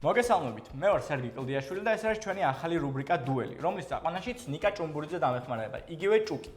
მოგესალმებით, მე ვარ სერგი კლდიაშვილი და ეს არის ჩვენი ახალი რუბრიკა დუელი, რომლის წაყვანაშიც ნიკა ჭუმბურიძე დამეხმარება, იგივე ჭუკი.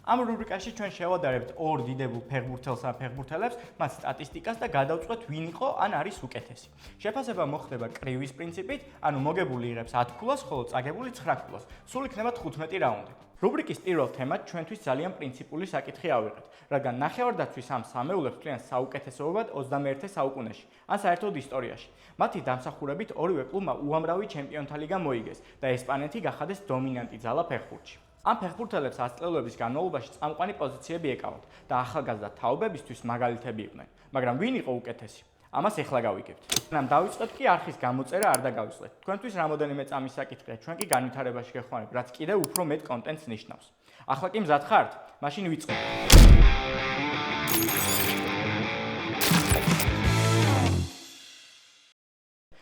ამ რუბრიკაში ჩვენ შევადარებთ ორ დიდებულ ფეხბურთელს ან ფეხბურთელებს, მათ სტატისტიკას და გადავწყვეტ ვინ იყო ან არის უკეთესი. შეფასება მოხდება კრივის პრინციპით, ანუ მოგებული იღებს 10 ქულას, ხოლო წაგებული 9 ქულას. სულ იქნება 15 რაუნდი. რუბრიკის პირველ თემად ჩვენთვის ძალიან პრინციპული საკითხი ავიღეთ, რადგან ნახევარდაცვის ამ სამეულებს კლიენ საუკეთესობად 21 საუკუნეში, ან საერთოდ ისტორიაში. მათი დამსახურებით ორივე კლუბმა უამრავი ჩემპიონთა ლიგა მოიგეს და ესპანეთი გახადეს დომინანტი ძალა ფეხბურთში. ამ ფეხბურთელებს ასწლეულების განმავლობაში წამყვანი პოზიციები ეკავათ და ახალგაზრდა თაობებისთვის მაგალითები იყვნენ. მაგრამ ვინ იყო უკეთესი? ამას ეხლა გავიგებთ. ნამ დავიწყებთ კი არხის გამოწერა არ დაგავიწყეთ. თქვენთვის რამოდენიმე წამის საკითხია, ჩვენ კი განვითარებაში გეხმარებ, რაც კიდევ უფრო მეტ კონტენტს ნიშნავს. ახლა კი მზად ხართ? მაშინ ვიწყებთ.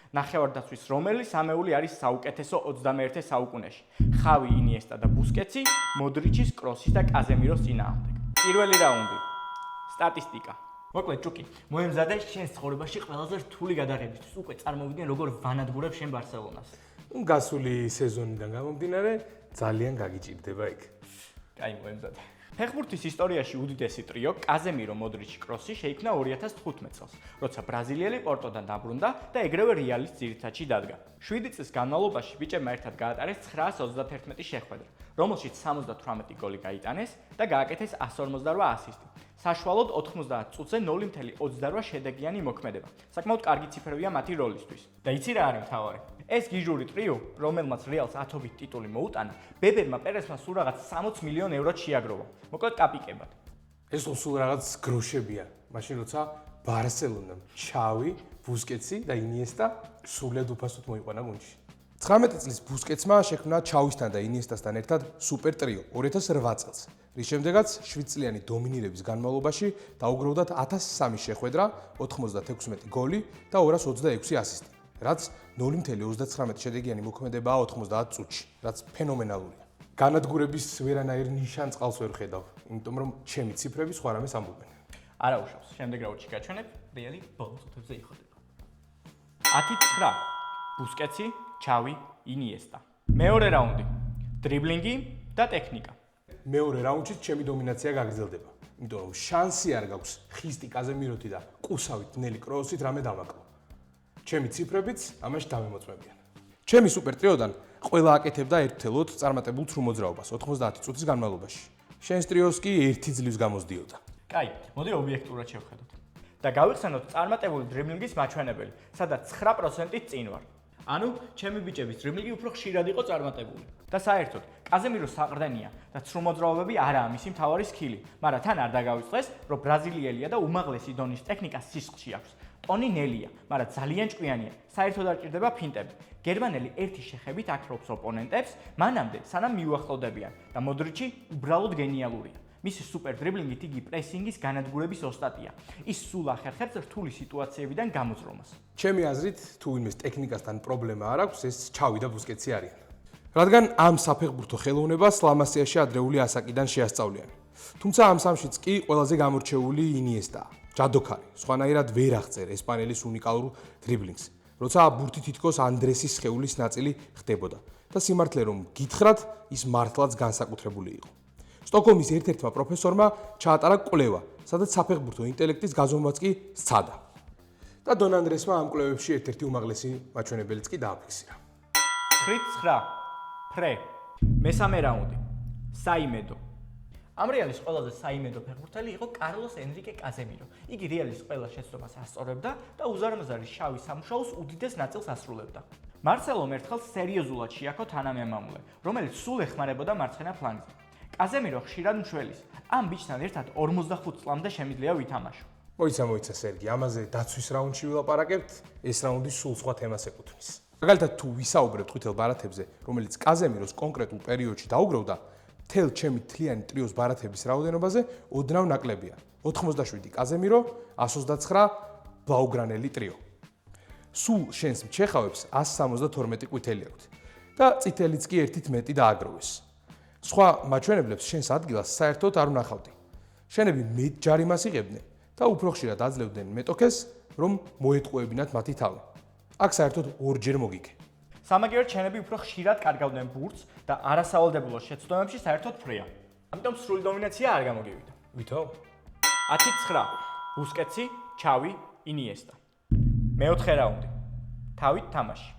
ნახევარდაცვის რომელი სამეული არის საუკეთესო 21 საუკუნეში? ხავი, ინიესტა და ბუსკეტსი, მოდრიჩის, კროსის და კაზემიროს წინააღმდეგ. პირველი რაუნდი. სტატისტიკა. მოკლედ ჭუკი, მოემზადე შენს ცხოვრებაში ყველაზე რთული გადაღებისთვის. უკვე წარმოვიდგენ როგორ ვანადგურებ შენ ბარსელონას. გასული სეზონიდან გამომდინარე, ძალიან გაგიჭირდება იქ. კაი, მოემზადე. ფეხბურთის ისტორიაში უდიდესი ტრიო კაზემირო, მოდრიჩი, კროსი შეიქმნა 2015 წელს, როცა ბრაზილიელი პორტოდან დაბრუნდა და ეგრევე რეალის ძირითადში დადგა. 7 წლის განმავლობაში ბიჭებმა ერთად გაატარეს 931 შეხვედრა, რომელშიც 78 გოლი გაიტანეს და გააკეთეს 158 ასისტი. საშუალოდ 90 წუთზე 0.28 შედეგიანი მოქმედება. საკმაოდ კარგი ციფრებია მათი როლისთვის. და იცი რა არის მთავარი? ეს გიჟური ტრიო, რომელმაც რეალს 10 ტიტული მოუტანა, ბებერმა პერესმა სულ რაღაც 60 მილიონ ევროდ შეაგროვა. მოკლედ კაპიკებად. ეს სულ რაღაც გროშებია. მაშინ როცა ბარსელონამ ჩავი, ბუსკეტსი და ინიესტა სრულად უფასოდ მოიყვანა გუნდში. 19 წლის ბუსკეტსმა შექმნა ჩავისთან და ინიესტასთან ერთად სუპერ ტრიო 2008 წელს. რის შემდეგაც 7 წლიანი დომინირების განმავლობაში დაუგროვდათ 1003 შეხვედრა, 96 გოლი და 226 ასისტი, რაც 0.39 შედეგიანი მოქმედებაა 90 წუთში, რაც ფენომენალურია. განადგურების ვერანაირ ნიშანს წყალს ვერ ხედავ, იმიტომ რომ ჩემი ციფრები სხვა რამეს ამბობენ. არა უშავს, შემდეგ რაუნდში გაჩვენებ, რეალი ბოლო წუთებზე იხდება. 10-9 ბუსკეტსი, ჩავი, ინიესტა. მეორე რაუნდი. დრიბლინგი და ტექნიკა. მეორე რაუნდშიც ჩემი დომინაცია გაგრძელდება, იმიტომ რომ შანსი არ გაქვს ხისტი კაზემიროთი და კუსავით ნელი კროსით რამე დამაკლა. ჩემი ციფრებიც ამაში დამემოწმებიან. ჩემი სუპერ ტრიოდან ყველა აკეთებდა ერთთელოდ წარმატებულ თრუ მოძრაობას 90 წუთის განმავლობაში. შენს ტრიოს კი 1 ძლივს გამოსდიოდა. კაი, მოდი ობიექტურად შევხედოთ. და გავიხსენოთ წარმატებული დრიბლინგის მაჩვენებელი, სადაც 9%-ით წინ ვარ. ანუ, ჩემი ბიჭების დრიბლინგი უფრო ხშირად იყო წარმატებული. და საერთოდ, კაზემირო საყრდენია და თრუ მოძრაობები არაა მისი მთავარი სკილი, მაგრამ თან არ დაგავიწყდეს, რომ ბრაზილიელია და უმაღლესი დონის ტექნიკა სისხლში აქვს. ტონი ნელია, მაგრამ ძალიან ჭკვიანია. საერთოდ არ ჭირდება ფინტები. გერმანელი ერთი შეხებით აკრობს ოპონენტებს, მანამდე სანამ მიუახლოვდებიან და მოდრიჩი უბრალოდ გენიალურია. მისი სუპერ დრიბლინგით იგი პრესინგის განადგურების ოსტატია. ის სულ ახერხებს რთული სიტუაციებიდან გამოძრომას. ჩემი აზრით, თუ ვინმეს ტექნიკასთან პრობლემა არ აქვს, ეს ჩავი და ბუსკეტსი არიან. რადგან ამ საფეხბურთო ხელოვნებას ლამასიაში ადრეული ასაკიდან შეასწავლიან. თუმცა ამ სამშიც კი ყველაზე გამორჩეული ინიესტაა. ჯადოქარი, სხვანაირად ვერ აღწერ ესპანელის უნიკალურ დრიბლინგს, როცა ბურთი თითქოს ანდრესის სხეულის ნაწილი ხდებოდა და სიმართლე რომ გითხრათ, ის მართლაც განსაკუთრებული იყო. სტოკჰოლმის ერთ-ერთმა პროფესორმა ჩაატარა კვლევა, სადაც საფეხბურთო ინტელექტის გაზომვაც კი სცადა. და დონ ანდრესმა ამ კვლევებში ერთ-ერთი უმაღლესი მაჩვენებელიც კი დააფიქსირა. 9-9 ფრე. მესამე რაუნდი. საიმედო. ამ რეალის ყველაზე საიმედო ფეხბურთელი იყო კარლოს ენრიკე კაზემირო. იგი რეალის ყველა შეცდომას ასწორებდა და უზარმაზარი შავი სამუშაოს უდიდეს ნაწილს ასრულებდა. მარსელომ ერთხელ სერიოზულად შეაქო თანამემამულე, რომელიც სულ ეხმარებოდა მარცხენა ფლანგზე. კაზემირო ხშირად მშველის. ამ ბიჭთან ერთად 45 წლამდე შემიძლია ვითამაშო. მოიცა სერგი, ამაზე დაცვის რაუნდში ვილაპარაკებთ, ეს რაუნდი სულ სხვა თემას ეკუთვნის. მაგალითად თუ ვისაუბრებთ ყვითელ ბარათებზე, რომელიც კაზემიროს კონკრეტულ პერიოდში დაუგროვდა, თელ ჩემი თლიანი ტრიოს ბარათების რაოდენობაზე ოდნავ ნაკლებია. 87 კაზემირო, 129 ბლაუგრანელი ტრიო. სულ შენს მჩეხავებს 172 ყვითელი აქვთ და წითელიც კი ერთით მეტი დააგროვეს. სხვა მაჩვენებლებს შენს ადგილას საერთოდ არ უნახავდი. შენები მეტ ჯარიმას იღებდნენ და უფრო ხშირად აძლევდნენ მეტოქეს, რომ მოეტყუებინათ მათი თავი. აქ საერთოდ ორჯერ მოგიგე. სამაგიეროდ ჩენები უფრო ხშირად კარგავდნენ ბურთს და არასავალდებულო შეცდომებში საერთოდ ფრია. ამიტომ სრული დომინაცია არ გამოგივიდა. ვითო? 10-9. ბუსკეტსი, ჩავი, ინიესტა. მეოთხე რაუნდი. თავით თამაში.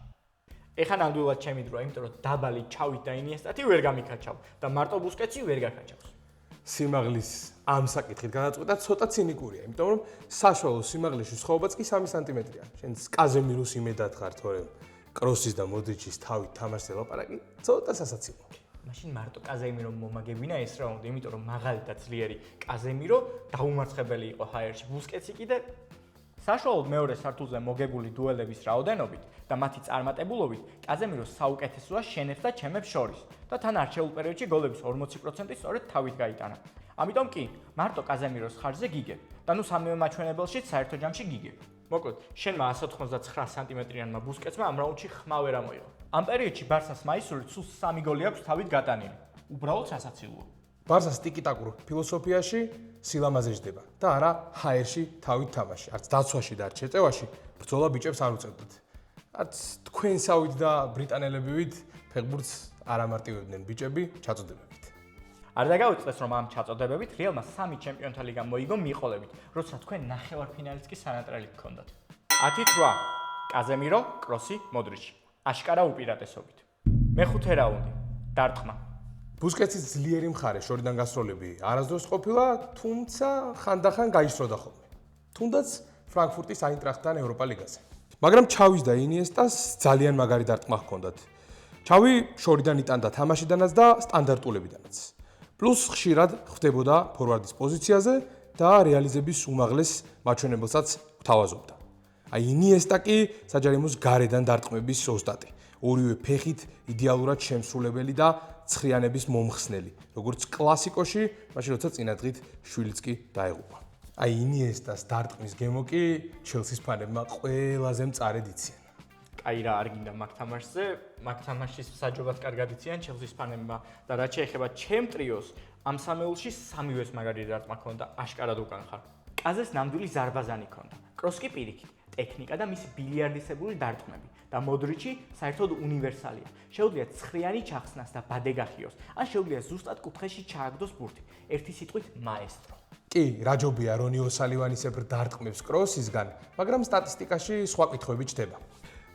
ეხლა ნამდვილად ჩემი დროა, იმიტომ რომ დაბალი ჩავით და ინიესტათი ვერ გამიქაჩავ და მარტო ბუსკეტსი ვერ გაკაჩავს. სიმაღლის ამ საკითხით განაწყვეტა ცოტა ცინიკურია, იმიტომ რომ საშუალო სიმაღლეში სხვაობაც კი 3 სანტიმეტრია. შენ კაზემიროს იმედად ხარ, თორემ კროსის და მოდრიჩის თავით თამაშზე ლაპარაკი ცოტა სასაცილოა. მაშინ მარტო კაზემირო მომაგებინა ეს რაუნდი, იმიტომ რომ მაღალი და ძლიერი კაზემირო დაუმარცხებელი იყო ჰაერში. ბუსკეტსი კიდე საშუალოდ მეორე სართულზე მოგებული დუელების რაოდენობით და მათი წარმატებულობით კაზემირო საუკეთესოა შენებს და ჩემებს შორის და თან არჩეულ პერიოდში გოლების 40% სწორედ თავით გაიტანა. ამიტომ კი, მარტო კაზემიროს ხარჯზე გიგებ და ნუ სამივე მაჩვენებელშიც საერთო ჯამში გიგებ. მოკლედ, შენმა 199 სანტიმეტრიანმა ბუსკეტსმა ამ რაუნდში ხმა ვერ ამოიღო. ამ პერიოდში ბარსას მაისურით სულ 3 გოლი აქვს თავით გატანილი. უბრალოდ სასაცილოა. ბარსას ტიკიტაკურ ფილოსოფიაში სილამაზე ჯდება და არა ჰაერში თავით თამაში. არც დაცვაში და არც შეწევაში ბრძოლა ბიჭებს არ უწევდათ. არც თქვენსავით და ბრიტანელებივით ფეხბურთს არ ამარტივებდნენ ბიჭები ჩაწოდებებით. არ დაგავიწყდეს რომ ამ ჩაწოდებებით რეალმა 3 ჩემპიონთა ლიგა მოიგო მიყოლებით, როცა თქვენ ნახევარფინალიც კი სანატრალი გქონდათ. 10-8. კაზემირო, კროსი, მოდრიჩი. აშკარა უპირატესობით. მეხუთე რაუნდი. დარტყმა. ბუსკეტსის ძლიერი მხარე შორიდან გასროლები არასდროს ყოფილა, თუმცა ხანდახან გაისროდა ხოლმე. თუნდაც ფრანკფურტის აინტრახტთან ევროპა ლიგაზე. მაგრამ ჩავის და ინიესტას ძალიან მაგარი დარტყმა ჰქონდათ. ჩავი შორიდან იტანდა თამაშიდანაც და სტანდარტულებიდანაც. პლუს ხშირად ხვდებოდა ფორვარდის პოზიციაზე და რეალიზების უმაღლეს მაჩვენებელსაც თავაზობდა. აი ინიესტა კი საჯარიმოს გარედან დარტყმების ოსტატი. ორივე ფეხით იდეალურად შემსრულებელი და ცხრიანების მომხსნელი, როგორც კლასიკოში, მაშინ როცა წინა დღით შვილიც კი დაეღუპა. აი ინიესტას დარტყმის გემო კი ჩელსის ფანებმა ყველაზე მწარედ იციან. აი რა არ გინდა მაგ თამაშზე, მაგ თამაშის საჯობად კარგად იციან ჩელსის ფანებმა და რაც შეეხება ჩემ ტრიოს, ამ სამეულში სამივეს მაგარი დარტყმა ჰქონდა, აშკარად უკან ხარ. კაზეს ნამდვილი ზარბაზანი ჰქონდა. კროსკი პირიქით, ტექნიკა და მისი ბილიარდისებური დარტყმები და მოდრიჩი საერთოდ უნივერსალია. შეუძლია ცხრიანი ჩახსნას და ბადე გახიოს, ან შეუძლია ზუსტად კუთხეში ჩააგდოს ბურთი. ერთი სიტყვით მაესტრო. კი, რაჯობია რონი ოსალივანისებრ დარტყმებს კროსისგან, მაგრამ სტატისტიკაში სხვა კითხვები ჩდება.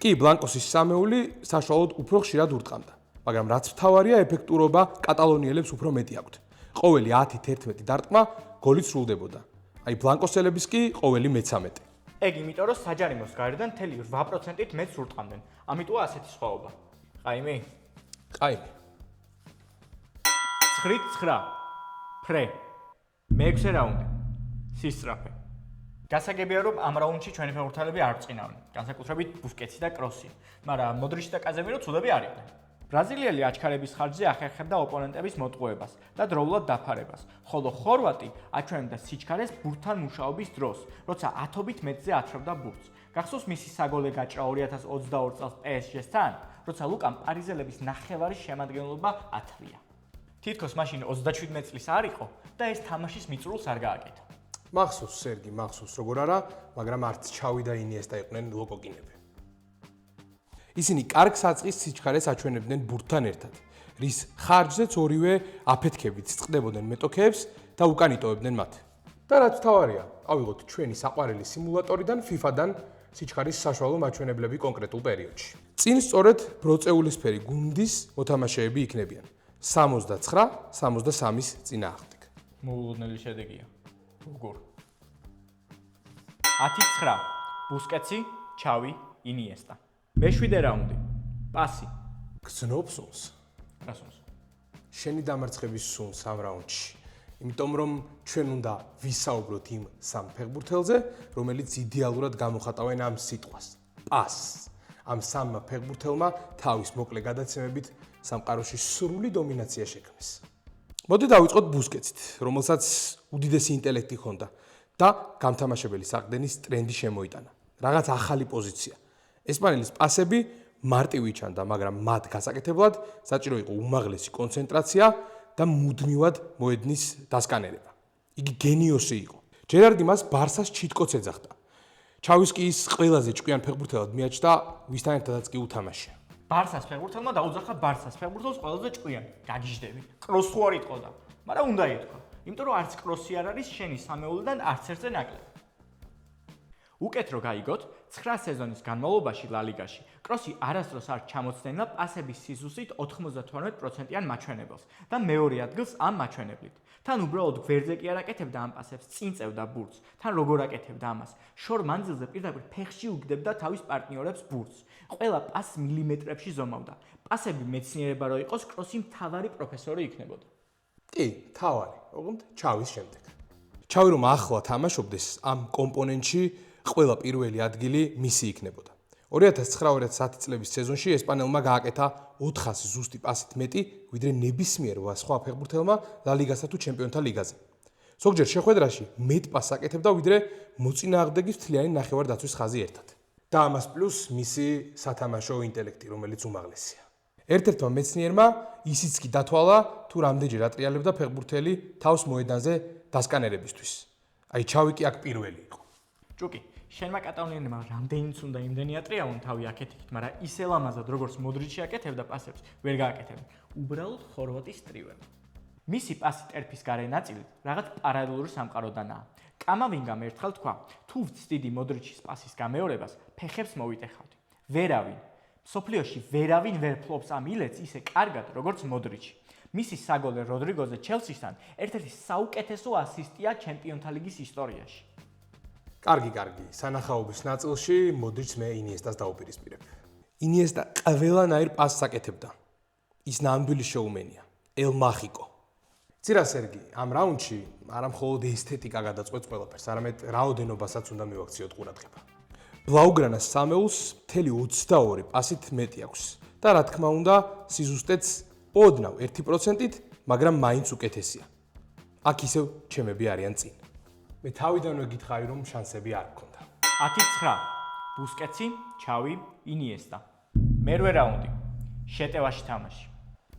კი, ბლანკოსის სამეული საშუალოდ უფრო ხშირად ურტყამდა, მაგრამ რაც მთავარია, ეფექტურობა კატალონიელებს უფრო მეტი აქვთ. ყოველი 10-11 დარტყმა გოლით სრულდებოდა. აი ბლანკოსელების კი ყოველი მე-13. ეგ იმიტომ რომ საჯარიმოს გარედან მთელი 8%-ით მეც ურტყამდნენ. ამიტოა ასეთი სხვაობა. ყაიმი? ყაიმი. 9-9. ფრე. მეექვსე რაუნდი. სისწრაფე. გასაგებია რომ ამ რაუნდში ჩვენი ფეხბურთელები არ წინავდნენ, განსაკუთრებით ბუსკეტსი და კროსი, მაგრამ მოდრიჩი და კაზემირო ცუდები არ იყვნენ. ბრაზილიელი აჩქარების ხარჯზე ახერხებდა ოპონენტების მოტყუებას და დროულად დაფარებას, ხოლო ხორვატი აჩვენებდა სიჩქარეს ბურთთან მუშაობის დროს, როცა 10-ობით მეტრზე ათრევდა ბურთს. გახსოვს მისი საგოლე გაჭრა 2022 წელს PSG-სთან, როცა ლუკამ პარიზელების ნახევარის შემადგენლობა ათრია. თითქოს მაშინ 37 წლის არ იყო და ეს თამაშის მიწურულს არ გააკეთა. მახსოვს სერგი, მახსოვს როგორ არა, მაგრამ არც ჩავი და ინიესტა იყვნენ ლოკოკინები. ისინი კარგ საწყის სიჩქარეს აჩვენებდნენ ბურთთან ერთად, რის ხარჯზეც ორივე აფეთქებით წყდებოდნენ მეტოქეებს და უკან იტოვებდნენ მათ. და რაც თავარია, ავიღოთ ჩვენი საყვარელი სიმულატორიდან FIFA-დან სიჩქარის საშუალო მაჩვენებლები კონკრეტულ პერიოდში. წინ სწორედ ბროწეულისფერი გუნდის მოთამაშეები იქნებიან 69-63-ის წინააღმდეგ. მოულოდნელი შედეგია. როგორ? 10-9. ბუსკეტსი, ჩავი, ინიესტა. მეშვიდე რაუნდი. პასი. გზნობს სუნს. რა სუნს? შენი დამარცხების სუნს ამ რაუნდში. იმიტომ რომ ჩვენ უნდა ვისაუბროთ იმ სამ ფეხბურთელზე, რომელიც იდეალურად გამოხატავენ ამ სიტყვას. პასს. ამ სამმა ფეხბურთელმა თავის მოკლე გადაცემებით სამყაროში სრული დომინაცია შექმნეს. მოდი დავიწყოთ ბუსკეტსით, რომელსაც უდიდესი ინტელექტი ჰქონდა და გამთამაშებელი საყრდენის ტრენდი შემოიტანა. რაღაც ახალი პოზიცია. ესპანელის პასები მარტივი ჩანდა, მაგრამ მათ გასაკეთებლად საჭირო იყო უმაღლესი კონცენტრაცია და მუდმივად მოედნის დასკანერება. იგი გენიოსი იყო. ჯერარდი მას ბარსას ჩიტკოც ეძახდა. ჩავის კი ის ყველაზე ჭკვიან ფეხბურთელად მიაჩნდა, ვისთან ერთადაც კი უთამაშია. ბარსას ფეხბურთელმა დაუძახა ბარსას ფეხბურთელს ყველაზე ჭკვიანი. გაგიჟდები. კროს თუ არ იტყოდა, მაგრამ უნდა ითქვა, იმიტომ რომ არც კროსი არ არის შენი სამეულიდან არც ერთზე ნაკლები. უკეთრო გაიგოთ, 9 სეზონის განმავლობაში ლა ლიგაში კროსი არასდროს არ ჩამოცნენილა პასების სიზუსით 98%-იან მაჩვენებელს და მეორე ადგილს ამ მაჩვენებლით. თან უბრალოდ გვერდზე კი არ აკეთებდა ამ პასებს, წინ წევდა ბურთს. თან როგორ აკეთებდა ამას? შორ მანძილზე პირდაპირ ფეხში უგდებდა თავის პარტნიორებს ბურთს. ყველა პასს მილიმეტრებში ზომავდა. პასები მეცნიერება რო იყოს, კროსი მთავარი პროფესორი იქნებოდა. კი, თავარი, ოღონდ ჩავის შემდეგ. ჩავი რომ ახლა თამაშობდეს, ამ კომპონენტში ყველა პირველი ადგილი მისი იქნებოდა. 2009-2010 წლების სეზონში ესპანელმა გააკეთა 400 ზუსტი პასით მეტი, ვიდრე ნებისმიერ სხვა ფეხბურთელმა ლა ლიგასა თუ ჩემპიონთა ლიგაზე. ზოგჯერ შეხვედრაში მეტ პასს აკეთებდა, ვიდრე მოწინააღმდეგის მთლიანი ნახევარ-დაცვის ხაზი ერთად. და ამას პლუს მისი სათამაშო ინტელექტი, რომელიც უმაღლესია. ერთ-ერთმა მეცნიერმა ისიც კი დათვალა, თუ რამდენჯერ ატრიალებდა ფეხბურთელი თავს მოედანზე დასკანერებისთვის. აი ჩავი კი აქ პირველი იყო. ჭუკი, შენმა კატალონიელებმა რამდენიც უნდა იმდენი ატრიალონ თავი აქეთ-იქით, მაგრამ ისე ლამაზად როგორც მოდრიჩი აკეთებდა პასებს, ვერ გააკეთებდა. უბრალოდ ხორვატის ტრიويل. მისი პასი ტერფის გარე ნაწილი რაღაც პარალელური სამყაროდანაა. კამავინგამ ერთხელ თქვა, თუ ვცდიდი მოდრიჩის პასის გამეორებას, ფეხებს მოვიტეხავდი. ვერავინ, სოფლიოში ვერავინ ვერ ფლობს ამ ილეთს ისე კარგად, როგორც მოდრიჩი. მისი საგოლე როდრიგოზე ჩელსისთან ერთ-ერთი საუკეთესო ასისტია ჩემპიონთა ლიგის ისტორიაში. კარგი. სანახაობის ნაწილში მოდრიჩს მე ინიესტას დაუპირისპირებ. ინიესტა ყველანაირ პასს აკეთებდა. ის ნამდვილი შოუმენია. ელ მახიკო. ცირა სერგი, ამ რაუნდში არა მხოლოდ ესთეტიკა გადაწყვეტს ყველაფერს, არამედ რაოდენობასაც უნდა მივაქციოთ ყურადღება. ბლაუგრანას სამეულს მთელი 22 პასით მეტი აქვს და რა თქმა უნდა, სიზუსტეც ოდნავ 1%-ით, მაგრამ მაინც უკეთესია. აქ ისევ ჩემები არიან წინ. მე თავიდანვე გითხარი, რომ შანსები არ მქონდა. 10-9. ბუსკეტსი, ჩავი, ინიესტა. მერვე რაუნდი. შეტევაში თამაში.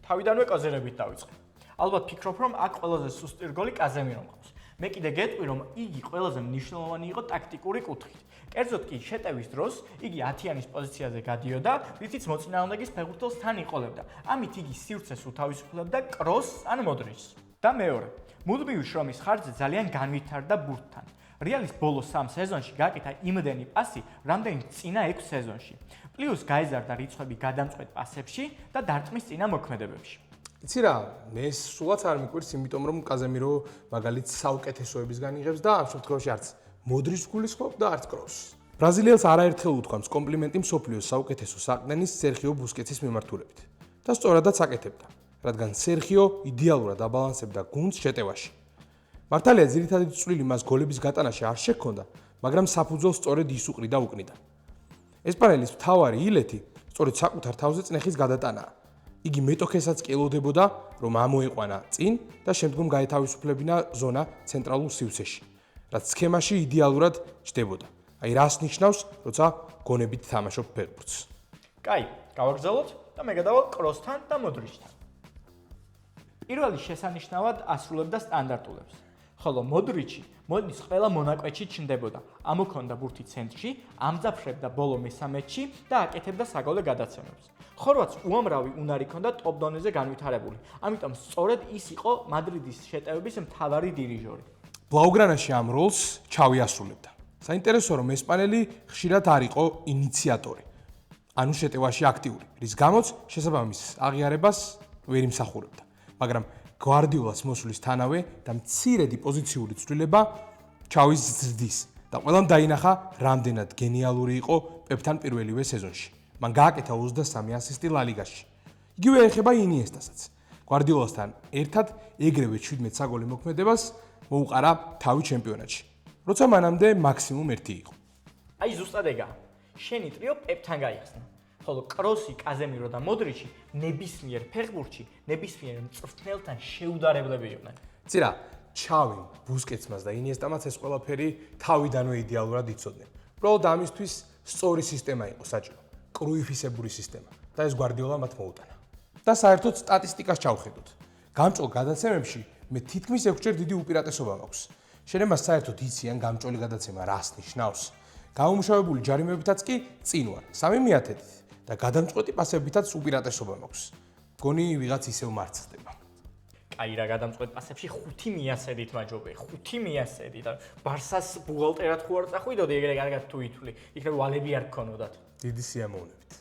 თავიდანვე კაზერებით დავიწყე. ალბათ ფიქრობ, რომ აქ ყველაზე სუსტი რგოლი კაზემირო მყავს. მე კიდე გეტყვი, რომ იგი ყველაზე მნიშვნელოვანი იყო ტაქტიკური კუთხით. კერძოდ კი შეტევის დროს იგი 10-იანის პოზიციაზე გადიოდა, რითიც მოწინააღმდეგის ფეხბურთელს თან იყოლებდა. ამით იგი სივრცეს უთავისუფლებდა კროსს ან მოდრიჩს. და მეორე, მუდმივი შრომის ხარჯზე ძალიან განვითარდა ბურთთან. რეალის ბოლო 3 სეზონში გააკეთა იმდენი პასი, რამდენიც წინა 6 სეზონში. პლუს გაეზარდა რიცხვები გადამწყვეტ პასებში და დარტყმის წინა მოქმედებებში. იცი რა, მე სულაც არ მიყვირს, იმიტომ რომ კაზემირო მაგალითს საუკეთესოებისგან იღებს და ამ შემთხვევაში არც მოდრიჩს გულისხმობს და არც კროსს. ბრაზილიელს არაერთხელ უთქვამს კომპლიმენტი მსოფლიოს საუკეთესო საყრდენის სერხიო ბუსკეტსის მიმართულებით. და სწორადაც აკეთებდა, რადგან სერხიო იდეალურად აბალანსებდა გუნდს შეტევაში. მართალია ძირითადი წვლილი მას გოლების გატანაში არ შექონდა, მაგრამ საფუძველს სწორედ ის უყრიდა უკნიდან. ესპანელის მთავარი ილეთი სწორედ საკუთარ თავზე წნეხის გადატანაა. იგი მეტოქესაც კილოდებოდა, რომ ამოეყვანა წინ და შემდგომ გაეთავისუფლებინა ზონა ცენტრალურ სივრცეში, რაც სქემაში იდეალურად ჯდებოდა. აი რას ნიშნავს, როცა გონებით თამაშობ ფეხბურთს. კაი, გავაგზავნოთ და მე გადავალ კროსთან და მოდრიჩთან. პირველი შესანიშნავად ასრულებდა სტანდარტულებს, ხოლო მოდრიჩი მოედნის ყველა მონაკვეთში ჩნდებოდა. ამოქონდა ბურთი ცენტრში, ამძაფრებდა ბოლო მესამედში და აკეთებდა საგოლე გადაცემებს. ხორვატს უამრავი უნარი ჰქონდა ტოპ დონეზე განვითარებული, ამიტომ სწორედ ის იყო მადრიდის შეტევების მთავარი დირიჟორი. ბლაუგრანაში ამ როლს ჩავი ასრულებდა. საინტერესოა, რომ ესპანელი ხშირად არ იყო ინიციატორი, ანუ შეტევაში აქტიური, რის გამოც შესაბამის აღიარებას ვერ იმსახურებდა. მაგრამ გვარდიოლას მოსვლისთანავე და მცირედი პოზიციური ცვლილება ჩავის ზრდის და ყველამ დაინახა, რამდენად გენიალური იყო პეპთან პირველივე სეზონში. მან გააკეთა 23 ასისტი ლა ლიგაში. იგივე ეხება ინიესტასაც. გვარდიოლასთან ერთად ეგრევე 17 საგოლე მოქმედებას მოუყარა თავი ჩემპიონატში, როცა მანამდე მაქსიმუმ 1 იყო. აი ზუსტად ეგაა. შენი ტრიო პეპთან გაიხსნა. ხოლო კროსი, კაზემირო და მოდრიჩი ნებისმიერ ფეხბურთში, ნებისმიერ მწვრთნელთან შეუდარებლები იყვნენ. ცირა, ჩავი, ბუსკეტსმას და ინიესტამაც ეს ყველაფერი თავიდანვე იდეალურად იცოდნენ. უბრალოდ ამისთვის სწორი სისტემა იყო საჭირო. კრუიფისებური სისტემა და ეს გვარდიოლა მათ მოუტანა. და საერთოდ სტატისტიკას ჩავხედოთ. გამჭოლ გადაცემებში მე თითქმის 6 ჯერ დიდი უპირატესობა მაქვს. შენ მას საერთოდ იციან გამჭოლი გადაცემა რას ნიშნავს? გამომუშავებული ჯარიმებითაც კი წინ ვარ 3/10-ით და გადამწყვეტი პასებითაც უპირატესობა მაქვს. გონი ვიღაც ისევ მარცხდება. აი რა გადამწყვეტ პასებში 5/100-ით მაჯობე, 5/100-ით. და ბარსას ბუღალტერად ხო არ წახვიდოდი ეგრე კარგად თუ ითვლი. იქნებ ვალები არ გქონოდათ. დიდი სიამოვნებით.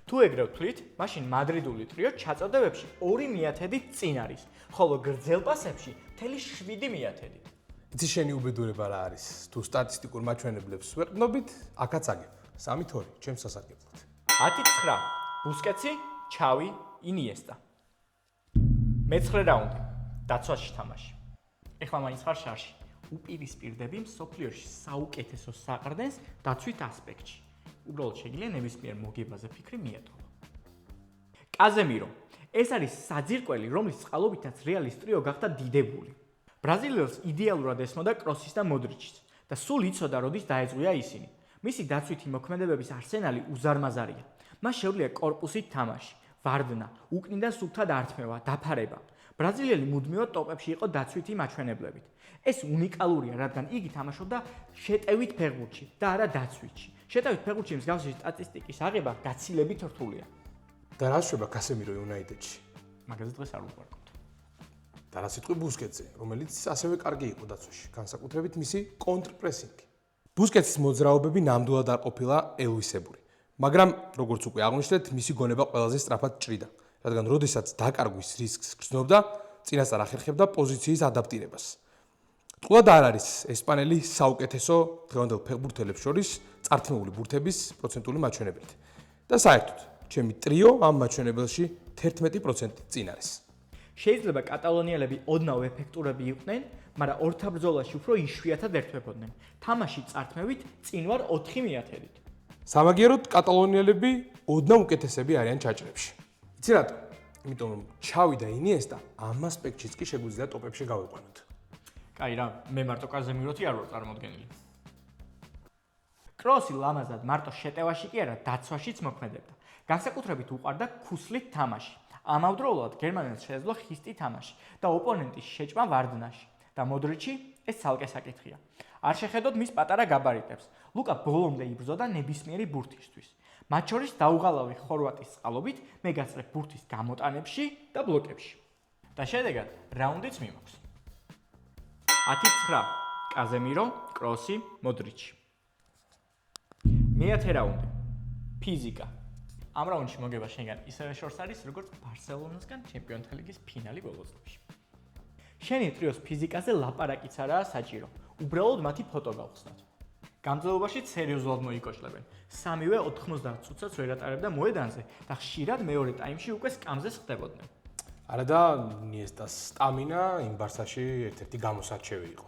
თუ ეგრე ვთვლით, მაშინ მადრიდული ტრიო ჩაწოდებებში 2/100-ით წინ არის, ხოლო გრძელ პასებში მთელი 7/100-ით. იცი შენი უბედურება რა არის? თუ სტატისტიკურ მაჩვენებლებს ვეყნობით, აქაც აგებ. 3-2 ჩემს სასარგებლოდ. 10-9 ბუსკეტსი, ჩავი, ინიესტა. მე-9 რაუნდი. დაცვაში თამაში. ეხლა მაინც ხარ შარში. უპირისპირდები მსოფლიოში საუკეთესო საყრდენს დაცვით ასპექტში. უბრალოდ შეგიძლია ნებისმიერ მოგებაზე ფიქრი მიატოვო. კაზემირო. ეს არის საძირკველი, რომლის წყალობითაც რეალის ტრიო გახდა დიდებული. ბრაზილიელს იდეალურად ესმოდა კროსის და მოდრიჩის და სულ იცოდა, როდის დაეწვია ისინი. მისი დაცვითი მოქმედებების არსენალი უზარმაზარია. მას შეუძლია კორპუსით თამაში, ვარდნა, უკნიდან სულთა დართმევა, დაფარება. ბრაზილიელი მუდმივად ტოპებში იყო დაცვითი მაჩვენებლებით. ეს უნიკალურია, რადგან იგი თამაშობდა შეტევით ფეხბურთში და არა დაცვითში. შეტევით ფეხბურთში მსგავსი სტატისტიკის აღება გაცილებით რთულია. და რა შვება კასემირო იუნაიტედში? მაგაზე დღეს არ ვუყარკობთ. და რა სიტყვი ბუსკეტზე, რომელიც ასევე კარგი იყო დაცვაში, განსაკუთრებით მისი კონტრპრესინგი. ბუსკეტის მოძრაობები ნამდვილად არ ყოფილა ელვისებური, მაგრამ როგორც უკვე აღვნიშნეთ, მისი გონება ყველაზე სწრაფად ჭრიდა, რადგან როდესაც დაკარგვის რისკს გრძნობდა, წინასწარ ახერხებდა პოზიციის ადაპტირებას. ტყუილად არ არის ესპანელი საუკეთესო დღევანდელ ფეხბურთელებს შორის წართმეული ბურთების პროცენტული მაჩვენებლით. და საერთოდ, ჩემი ტრიო ამ მაჩვენებელში 11% წინ არის. შეიძლება კატალონიელები ოდნავ ეფექტურები იყვნენ, მაგრამ ორთაბრძოლაში უფრო იშვიათად ერთვებოდნენ. თამაში წართმევით წინ ვარ 4/100-ით. სამაგიეროდ კატალონიელები ოდნავ უკეთესები არიან ჩაჭრებში. იცი რატო? იმიტომ რომ ჩავი და ინიესტა ამ ასპექტშიც კი შეგვიძლია ტოპებში გავიყვანოთ. კაი რა, მე მარტო კაზემიროთი არ ვარ წარმოდგენილი. კროსი ლამაზად მარტო შეტევაში კი არა, დაცვაშიც მოქმედებდა. განსაკუთრებით უყვარდა ქუსლით თამაში. ამავდროულად გერმანელს შეეძლო ხისტი თამაში და ოპონენტის შეჭმა ვარდნაში და მოდრიჩი ეს ცალკე საკითხია. არ შეხედოთ მის პატარა გაბარიტებს. ლუკა ბოლომდე იბრძოდა ნებისმიერი ბურთისთვის. მათ შორის დაუღალავი ხორვატის წყალობით მე გასწრებ ბურთის გამოტანებში და ბლოკებში. და შედეგად რაუნდიც მიმოქვს. 10-9 კაზემირო, კროსი, მოდრიჩი. მე-10 რაუნდი. ფიზიკა. ამ რაუნდში მოგება შენგან ისევე შორს არის, როგორც ბარსელონასგან ჩემპიონთა ლიგის ფინალი ბოლო წლებში. შენი ტრიოს ფიზიკაზე ლაპარაკიც არაა საჭირო. უბრალოდ მათი ფოტო გავხსნათ. გამძლეობაში სერიოზულად მოიკოჭლებენ. სამივე 90 წუთსაც ვერ ატარებდა მოედანზე და ხშირად მეორე ტაიმში უკვე სკამზე ხდებოდნენ. არა და ნიესტას სტამინა იმ ბარსაში ერთ-ერთი გამოსარჩევი იყო.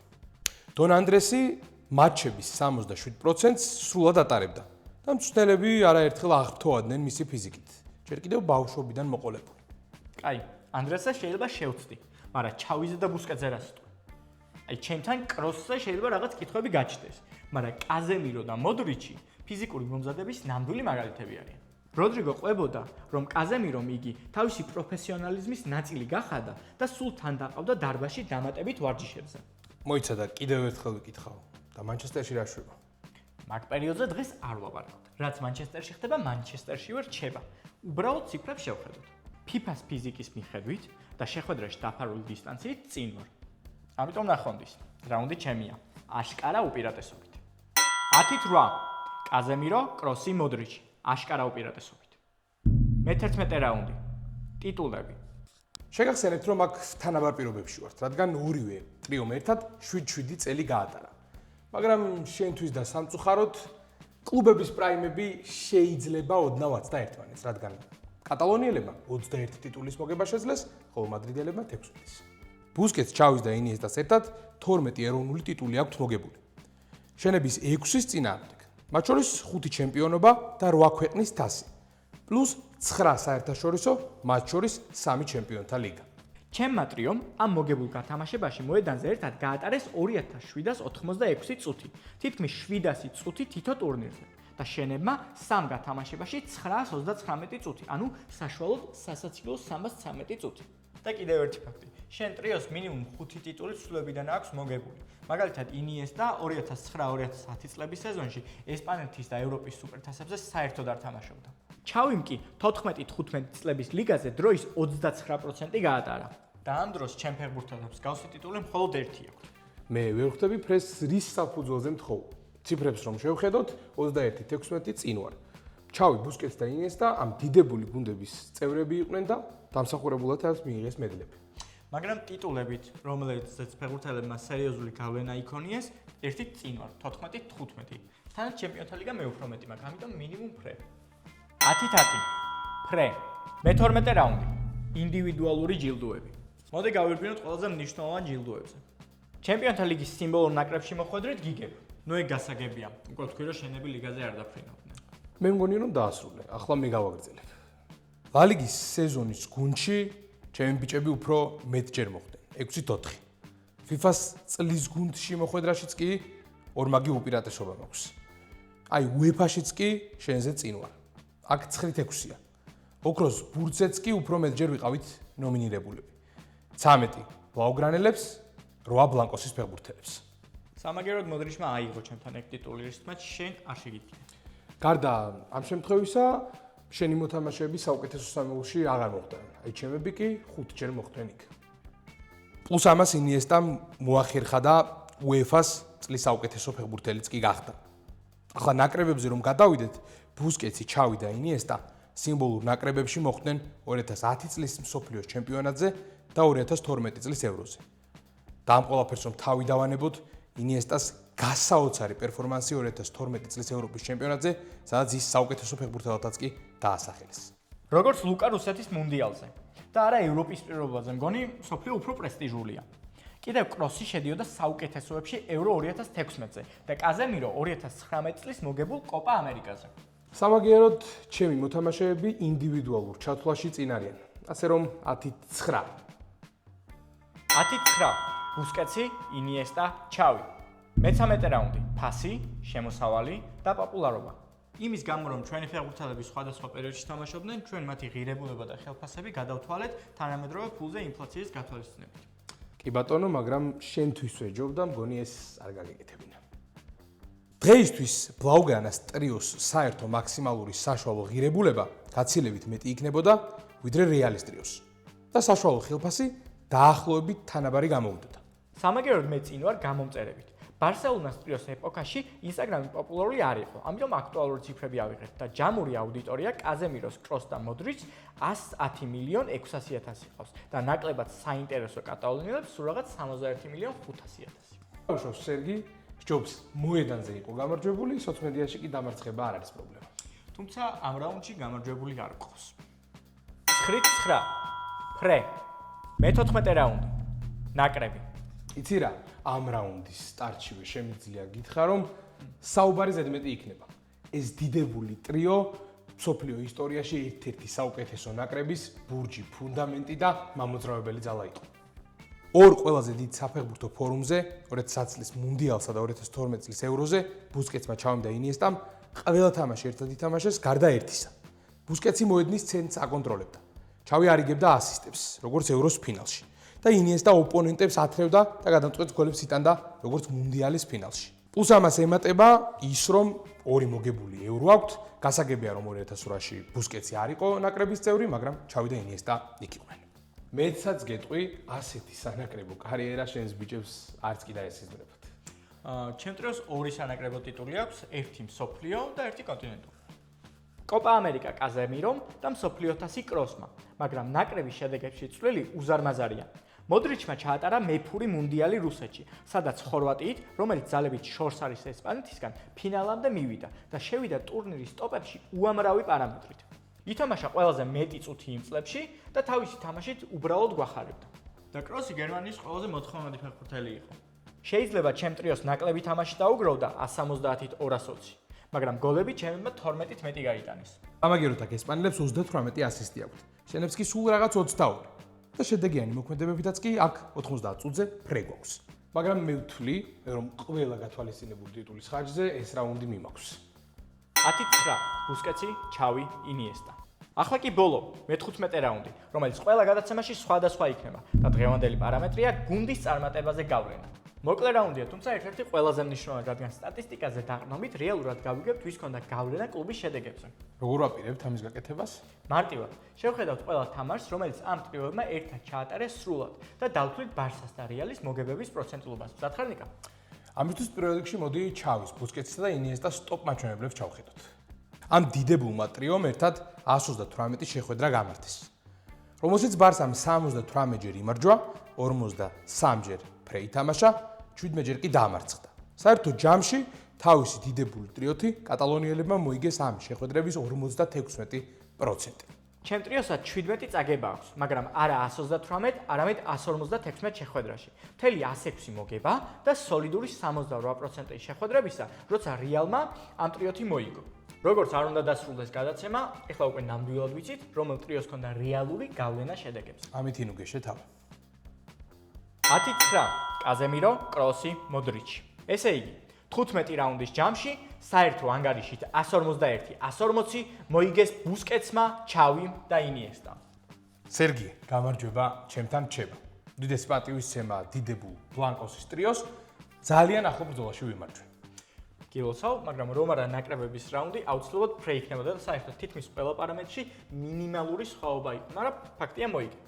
დონ ანდრესი მატჩების 67%-ს სრულად ატარებდა. და მწვრთნელები არაერთხელ აღფრთოვადნენ მისი ფიზიკით. ჯერ კიდევ ბავშვობიდან მოყოლებული. კაი, ანდრესას შეიძლება შევწდი, მაგრამ ჩავიზე და ბუსკეტზე რა სიტყვა. აი, ჩემთან კროსზე შეიძლება რაღაც კითხვები გაჩნდეს, მაგრამ კაზემირო და მოდრიჩი ფიზიკური მომზადების ნამდვილი მაგალითები არიან. როდრიგო ყვებოდა, რომ კაზემირომ იგი თავისი პროფესიონალიზმის ნაწილი გახადა და სულ თან დაყავდა დარბაზში დამატებით ვარჯიშებზე. მოიცა და კიდევ ერთხელ ვიკითხავ და მანჩესტერში რა შვება? მაგ პერიოდზე დღეს არ ვაპარაკობთ. რაც მანჩესტერში ხდება, მანჩესტერშივე რჩება. უბრალოდ ციფრებს შევხედოთ. FIFA-ს ფიზიკის მიხედვით და შეხვედრაში დაფარული დისტანციით წინ ვარ. ამიტომ ნახონდის. რაუნდი ჩემია. აშკარა უპირატესობით. 10-8 კაზემირო, კროსი, მოდრიჩი. აშკარა უპირატესობით. მე-11 რაუნდი. ტიტულები. შეგახსენებთ, რომ აქ თანაბარ პირობებში ვართ, რადგან ორივე ტრიომ ერთად 7-7 წელი გაატარა. მაგრამ შენთვის და სამწუხაროდ კლუბების პრაიმები შეიძლება ოდნავ აცდა ერთმანეთს, რადგან კატალონიელებმა 21 ტიტულის მოგება შეძლეს, ხოლო მადრიდელებმა 16-ის. ბუსკეტს, ჩავის და ინიესტას ერთად 12 ეროვნული ტიტული აქვთ მოგებული. შენების 6-ის წინააღმდეგ. მათ შორის 5 ჩემპიონობა და 8 ქვეყნის თასი. პლუს 9 საერთაშორისო, მათ შორის 3 ჩემპიონთა ლიგა. ჩემმა ტრიომ ამ მოგებულ გათამაშებაში მოედანზე ერთად გაატარეს 2786 წუთი, თითქმის 700 წუთი თითო ტურნირზე და შენებმა 3 გათამაშებაში 929 წუთი, ანუ საშუალოდ სასაცილო 313 წუთი. და კიდევ ერთი ფაქტი. შენ ტრიოს მინიმუმ 5 ტიტული ცვლილებიდან აქვს მოგებული. მაგალითად, ინიესტა 2009-2010 წლების სეზონში ესპანეთის და ევროპის სუპერთასებზე საერთოდ არ თამაშობდა. ჩავიმ კი 14-15 წლების ლიგაზე დროის 29% გაატარა. და ამ დროს ჩემ ფეხბურთელებს გავსი ტიტული მხოლოდ ერთი აქვს. მე ვერ ხვდები ფრეს რის საფუძველზე მთხოვ. ციფრებს რომ შევხედოთ, 21-16 წინ ვარ. ჩავი, ბუსკეტს და ინიესტა ამ დიდებული გუნდების წევრები იყვნენ და დამსახურებულად არის მიიღეს მედლები. მაგრამ ტიტულებით, რომელზეც ფეხბურთელებმა სერიოზული გავლენა იქონიეს, ერთი წინ ვარ, 14-15. თანაც ჩემპიონთა ლიგა მე უფრო მეტი მაქვს, ამიტომ მინიმუმ ფრე. 10-10. ფრე. მე-12 რაუნდი. ინდივიდუალური ჯილდოები. მოდი გავირბინოთ ყველაზე მნიშვნელოვან ჯილდოებზე. ჩემპიონთა ლიგის სიმბოლურ ნაკრებში მოხვედრით გიგებ. ნუ ეგ გასაგებია. უკვე თქვი რომ შენები ლიგაზე არ დაფრინავდნენ. მე მგონი რომ დაასრულე. ახლა მე გავაგრძელებ. ლა ლიგის სეზონის გუნდში ჩემი ბიჭები უფრო მეტჯერ მოხვდნენ. 6-4. FIFA-ს წლის გუნდში მოხვედრაშიც კი ორმაგი უპირატესობა მაქვს. აი UEFA-შიც კი შენზე წინ ვარ. აქ 9-6-ია. ოქროს ბურთზეც კი უფრო მეტჯერ ვიყავით ნომინირებულები. 13 ბლაუგრანელებს, 8 ბლანკოსის ფეხბურთელებს. სამაგეროდ მოდრიჩმა აიღო ჩემთან ეგ ტიტული, რითმაც შენ არ შეგიძლია. გარდა ამ შემთხვევისა, შენი მოთამაშეები საუკეთესო სამეულში აღარ მოხვდნენ. აი ჩემები კი 5ჯერ მოხვდნენ იქ. პლუს ამას ინიესტამ მოახერხა და UEFA-ს წლის საუკეთესო ფეხბურთელიც კი გახდა. ახლა ნაკრებებზე რომ გადავიდეთ, ბუსკეტსი, ჩავი და ინიესტა სიმბოლურ ნაკრებებში მოხვდნენ 2010 წლის მსოფლიოს ჩემპიონატზე და 2012 წლის ევროზე. და ამ ყველაფერს რომ თავი დავანებოთ, ინიესტას გასაოცარი პერფორმანსი 2012 წლის ევროპის ჩემპიონატზე, სადაც ის საუკეთესო ფეხბურთელადაც კი დაასახელეს. როგორც ლუკა რუსეთის მუნდიალზე და არა ევროპის პირობაზე, მგონი მსოფლიო უფრო პრესტიჟულია. კიდევ კროსი შედიოდა საუკეთესოებში ევრო 2016-ზე და კაზემირო 2019 წლის მოგებულ კოპა ამერიკაზე. სამაგიეროდ, ჩემი მოთამაშეები ინდივიდუალურ ჩათვლაში წინ არიან. ასე რომ 10-9. 10-9. ბუსკეტსი, ინიესტა, ჩავი. მე-13 რაუნდი. ფასი, შემოსავალი და პოპულარობა. იმის გამო რომ ჩვენი ფეხბურთელები სხვადასხვა პერიოდში თამაშობდნენ, ჩვენ მათი ღირებულება და ხელფასები გადავთვალეთ თანამედროვე ფულზე ინფლაციის გათვალისწინებით. კი ბატონო, მაგრამ შენთვის ვეჯობ და მგონი ეს არ გაგეკეთებინა. დღეისთვის ბლაუგრანას ტრიოს საერთო მაქსიმალური საშუალო ღირებულება გაცილებით მეტი იქნებოდა ვიდრე რეალის ტრიოს და საშუალო ხელფასი დაახლოებით თანაბარი გამოვიდოდა. სამაგეროდ მე წინ ვარ გამომწერებით. ბარსელონას ტრიოს ეპოქაში ინსტაგრამი პოპულარული არ იყო, ამიტომ აქტუალური ციფრები ავიღეთ და ჯამური აუდიტორია კაზემიროს, კროს და მოდრიჩს 110.600.000 იყავს და ნაკლებად საინტერესო კატალონიელებს სულ რაღაც 61.500.000. ბავშვ სერგი ჯობს მოედანზე იყო გამარჯვებული, სოციმედიაში კი დამარცხება არ არის პრობლემა. თუმცა ამ რაუნდში გამარჯვებული არ ყავს. 9-9. ფრე. მე-14 რაუნდი. ნაკრები. იცი რა, ამ რაუნდის სტარტშივე შემიძლია გითხრა, რომ საუბარი ზედმეტი იქნება. ეს დიდებული ტრიო მსოფლიო ისტორიაში ერთ-ერთი საუკეთესო ნაკრების ბურჯი, ფუნდამენტი და მამოძრავებელი ძალა იყო. ორ ყველაზე დიდ საფეხბურთო ფორუმზე, 2010 წლის მუნდიალსა და 2012 წლის ევროზე, ბუსკეტსმა, ჩავიმ და ინიესტამ ყველა თამაში ერთად ითამაშეს გარდა ერთისა. ბუსკეტსი მოედნის ცენტრს აკონტროლებდა. ჩავი არიგებდა ასისტებს, როგორც ევროს ფინალში. და ინიესტა ოპონენტებს ათრევდა და გადამწყვეტ გოლებს იტანდა, როგორც მუნდიალის ფინალში. პლუს ამას ემატება ის, რომ ორი მოგებული ევრო აქვთ, გასაგებია რომ 2008-ში ბუსკეტსი არ იყო ნაკრების წევრი, მაგრამ ჩავი და ინიესტა იქ იყვნენ. მეცაც გეტყვი, ასეთი სანაკრებო კარიერა შენს ბიჭებს არც კი დაესიზმრებათ. ჩემ ტრიოს ორი სანაკრებო ტიტული აქვს, ერთი მსოფლიო და ერთი კონტინენტური. კოპა ამერიკა კაზემირომ და მსოფლიო თასი კროსმა, მაგრამ ნაკრების შედეგებში წვლილი უზარმაზარია. მოდრიჩმა ჩაატარა მეფური მუნდიალი რუსეთში, სადაც ხორვატიით, რომელიც ძალებით შორს არის ესპანეთისგან, ფინალამდე მივიდა და შევიდა ტურნირის ტოპებში უამრავი პარამეტრით. ითამაშა ყველაზე მეტი წუთი იმ წლებში და თავისი თამაშით უბრალოდ გვახარებდა. და კროსი გერმანიის ყველაზე მოთხოვნადი ფეხბურთელი იყო. შეიძლება ჩემ ტრიოს ნაკლები თამაში დაუგროვდა 170-ით 220, მაგრამ გოლები ჩემებმა 12-ით მეტი გაიტანეს. ამაგეროთ აქ ესპანელებს 38 ასისტი აქვთ. შენებს კი სულ რაღაც 22. და შედეგიანი მოქმედებებითაც კი აქ 90 წუთზე ფრე გვაქვს. მაგრამ მე ვთვლი, რომ ყველა გათვალისწინებული ტიტულის ხარჯზე ეს რაუნდი მიმაქვს. 10-9. ბუსკეტსი, ჩავი, ინიესტა. ახლა კი ბოლო, მე-15 რაუნდი, რომელიც ყველა გადაცემაში სხვადასხვა იქნება და დღევანდელი პარამეტრია გუნდის წარმატებაზე გავლენა. მოკლე რაუნდია, თუმცა ერთ-ერთი ყველაზე მნიშვნელოვანი, რადგან სტატისტიკაზე დაყრდნობით რეალურად გავიგებთ, ვის ჰქონდა გავლენა კლუბის შედეგებზე. როგორ ვაპირებთ ამის გაკეთებას? მარტივად, შევხედავთ ყველა თამაშს, რომელიც ამ ტრიოებმა ერთად ჩაატარეს სრულად და დავთვლით ბარსას და რეალის მოგებების პროცენტულობას. მზად ნიკა? ამისთვის პირველ რიგში მოდი ჩავის ბუსკეტსა და ინიესტას სტოპ მაჩვენებლებს ჩავხედოთ. ამ დიდებულმა ტრიომ ერთად 138 შეხვედრა გამართეს, რომელშიც ბარსამ 78 ჯერ იმარჯვა, 43 ჯერ ფრე ითამაშა, 17 ჯერ კი დაამარცხდა. საერთოდ ჯამში თავისი დიდებული ტრიოთი კატალონიელებმა მოიგეს ამ შეხვედრების 56%. ჩემ ტრიოსაც 17 წაგება აქვს, მაგრამ არა 138, არამედ 156 შეხვედრაში. მთელი 106 მოგება და სოლიდური 78% შეხვედრებისა, როცა რეალმა ამ ტრიოთი მოიგო. როგორც არ უნდა დასრულდეს გადაცემა, ეხლა უკვე ნამდვილად ვიცით, რომელ ტრიოს ჰქონდა რეალური გავლენა შედეგებზე. ამით ინუგეშე თავი. 10-9 კაზემირო, კროსი, მოდრიჩი. ესე იგი, 15 რაუნდის ჯამში საერთო ანგარიშით 151, 140 მოიგეს ბუსკეტსმა, ჩავიმ და ინიესტამ. სერგი, გამარჯვება ჩემთან რჩება. უდიდესი პატივისცემა დიდებულ ბლანკოსის ტრიოს ძალიან ახლო ბრძოლაში ვიმარჯვე. გილოცავ, მაგრამ რომარა ნაკრებების რაუნდი აუცილებლად ფრე იქნებოდა და საერთოდ თითქმის ყველა პარამეტრში მინიმალური სხვაობა იყო, მაგრამ ფაქტია მოიგე.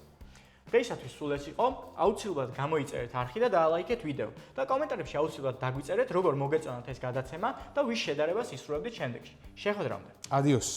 დღეისათვის სულ ეს იყო, აუცილებლად გამოიწერეთ არხი და დაალაიქეთ ვიდეო და კომენტარებში აუცილებლად დაგვიწერეთ, როგორ მოგეწონათ ეს გადაცემა და ვის შედარებას ისურვებდით შემდეგში. შეხვედრამდე. ადიოს.